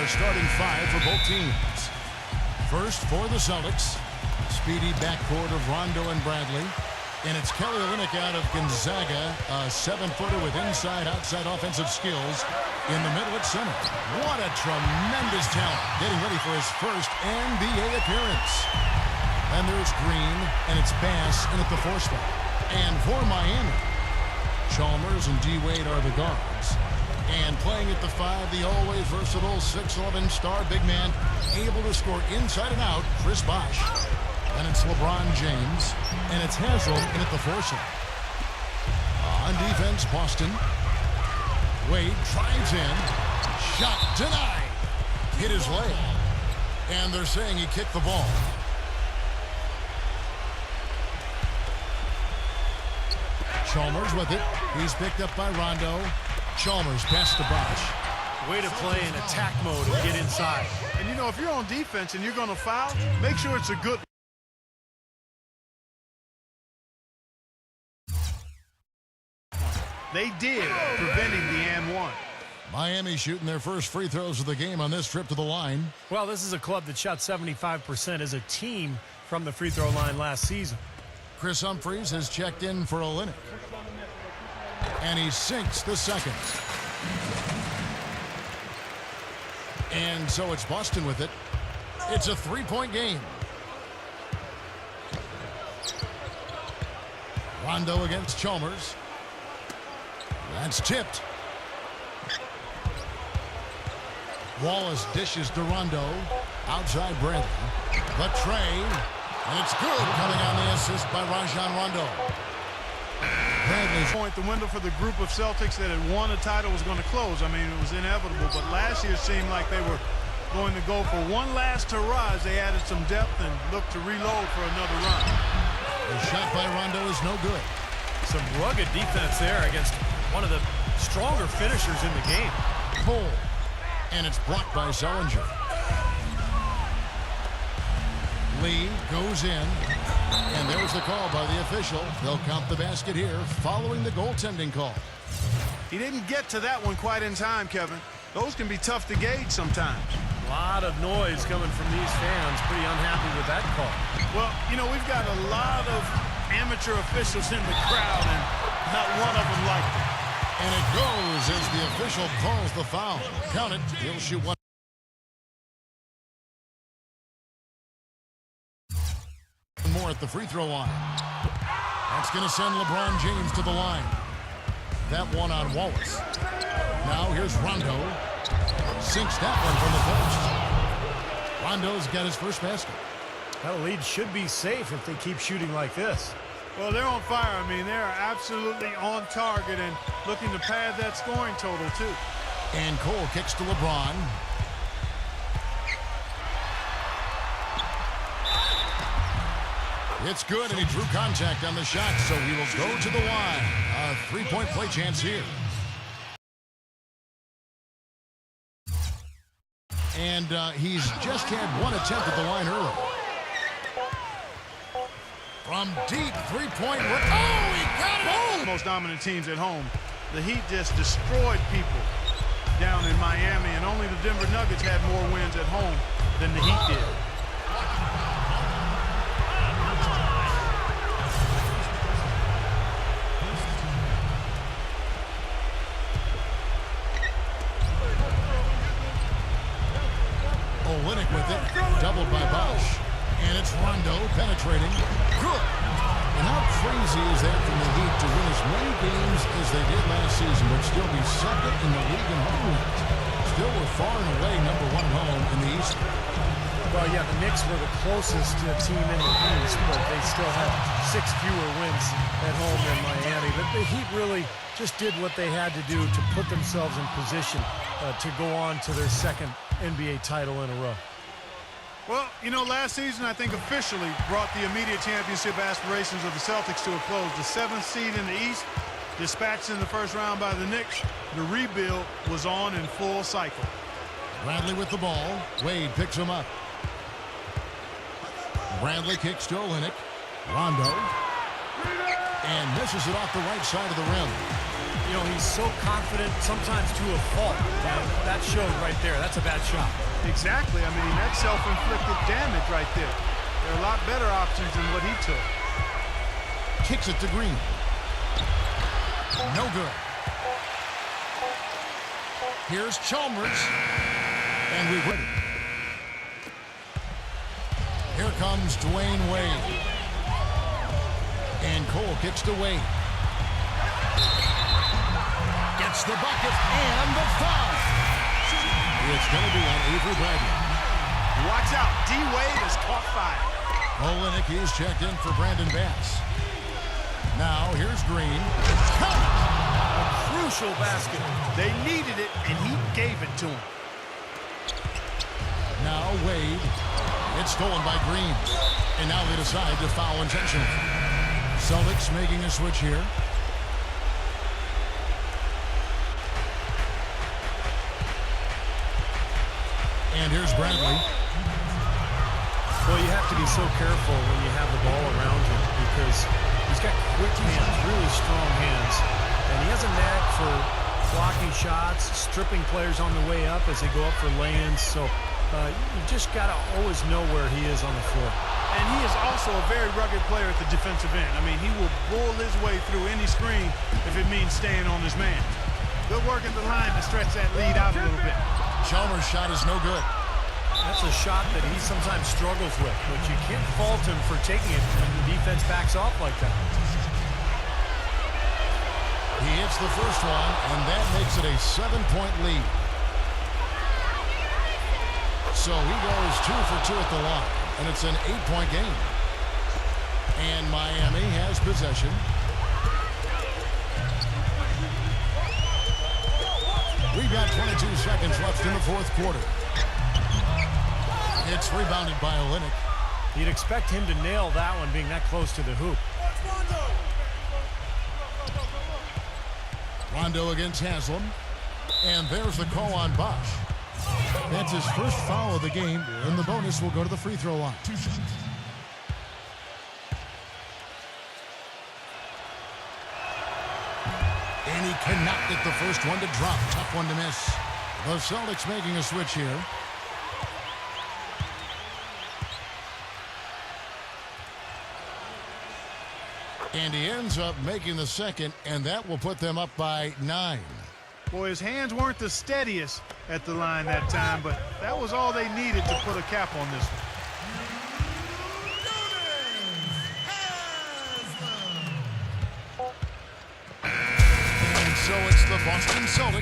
our starting five for both teams. First for the Celtics, speedy backcourt of Rondo and Bradley. And it's Kelly Olynyk out of Gonzaga, a 7-footer with inside-outside offensive skills. In the middle at center. What a tremendous talent. Getting ready for his first NBA appearance. And there's Green, and it's Bass in at the 4 spot. And for Miami, Chalmers and D-Wade are the guards. And playing at the 5, the always versatile 6'11" star big man, able to score inside and out, Chris Bosh. And it's LeBron James, and it's Haslam in at the 4 spot. On defense, Boston. Wade drives in. Shot denied. Hit his leg. And they're saying he kicked the ball. Chalmers with it. He's picked up by Rondo. Chalmers pass to Bosh. Way to play in attack mode and get inside. And, you know, if you're on defense and you're going to foul, make sure it's a good one. They did, preventing the and one. Miami shooting their first free throws of the game on this trip to the line. Well, this is a club that shot 75% as a team from the free throw line last season. Chris Humphries has checked in for Olynyk. And he sinks the second. And so it's Boston with it. It's a 3-point game. Rondo against Chalmers. That's tipped. Wallace dishes to Rondo. Outside Bradley. The tray. And it's good, coming on the assist by Rajon Rondo. Bradley's point, the window for the group of Celtics that had won a title was going to close. I mean, it was inevitable. But last year it seemed like they were going to go for one last hurrah as they added some depth and looked to reload for another run. The shot by Rondo is no good. Some rugged defense there against one of the stronger finishers in the game. Pull. And it's blocked by Sellinger. Lee goes in. And there's the call by the official. They'll count the basket here following the goaltending call. He didn't get to that one quite in time, Kevin. Those can be tough to gauge sometimes. A lot of noise coming from these fans. Pretty unhappy with that call. Well, you know, we've got a lot of amateur officials in the crowd, and not one of them liked it. And it goes as the official calls the foul. Count it. He'll shoot one. More at the free throw line. That's going to send LeBron James to the line. That one on Wallace. Now here's Rondo. Sinks that one from the post. Rondo's got his first basket. That lead should be safe if they keep shooting like this. Well, they're on fire. I mean, they are absolutely on target and looking to pad that scoring total, too. And Cole kicks to LeBron. It's good, and he drew contact on the shot, so he will go to the line. A 3-point play chance here. And he's just had one attempt at the line early. From deep, 3-point. Oh, he got it! Most dominant teams at home. The Heat just destroyed people down in Miami, and only the Denver Nuggets had more wins at home than the Heat did. Olynyk with it, doubled by Bosh. And it's Rondo penetrating. Good. And how crazy is that from the Heat to win as many games as they did last season, but still be second in the league in home wins? Still were far and away number 1 at home in the East. Well, yeah, the Knicks were the closest team in the East, but they still had 6 fewer wins at home than Miami. But the Heat really just did what they had to do to put themselves in position to go on to their second NBA title in a row. Well, you know, last season, I think officially brought the immediate championship aspirations of the Celtics to a close. The 7th seed in the East, dispatched in the first round by the Knicks. The rebuild was on in full cycle. Bradley with the ball. Wade picks him up. Bradley kicks to Olynyk. Rondo. And misses it off the right side of the rim. You know, he's so confident, sometimes to a fault. And that showed right there. That's a bad shot. Exactly. I mean, that's self-inflicted damage right there. There are a lot better options than what he took. Kicks it to Green. No good. Here's Chalmers. And we win. Here comes Dwayne Wade. And Cole kicks to Wade. Gets the bucket and the foul. It's going to be on Avery Bradley. Watch out. D-Wade has caught fire. Olenek is checked in for Brandon Bass. Now here's Green. A crucial basket. They needed it, and he gave it to him. Now Wade. It's stolen by Green. And now they decide to foul intentionally. Celtics making a switch here. And here's Bradley. Well, you have to be so careful when you have the ball around him because he's got quick hands, really strong hands. And he has a knack for blocking shots, stripping players on the way up as they go up for lay-ins. So you just got to always know where he is on the floor. And he is also a very rugged player at the defensive end. I mean, he will bull his way through any screen if it means staying on his man. Good work at the line to stretch that lead out a little bit. Chalmers' shot is no good. That's a shot that he sometimes struggles with, but you can't fault him for taking it when the defense backs off like that. He hits the first one, and that makes it a 7-point lead. So he goes 2 for 2 at the line, and it's an 8-point game. And Miami has possession. We've got 22 seconds left in the fourth quarter. It's rebounded by Olenek. You'd expect him to nail that one being that close to the hoop. Rondo against Haslam. And there's the call on Bosch. That's his first foul of the game, and the bonus will go to the free throw line. And he cannot get the first one to drop. Tough one to miss. The Celtics making a switch here. And he ends up making the second, and that will put them up by 9. Boy, his hands weren't the steadiest at the line that time, but that was all they needed to put a cap on this one. And so it's the Boston Celtics.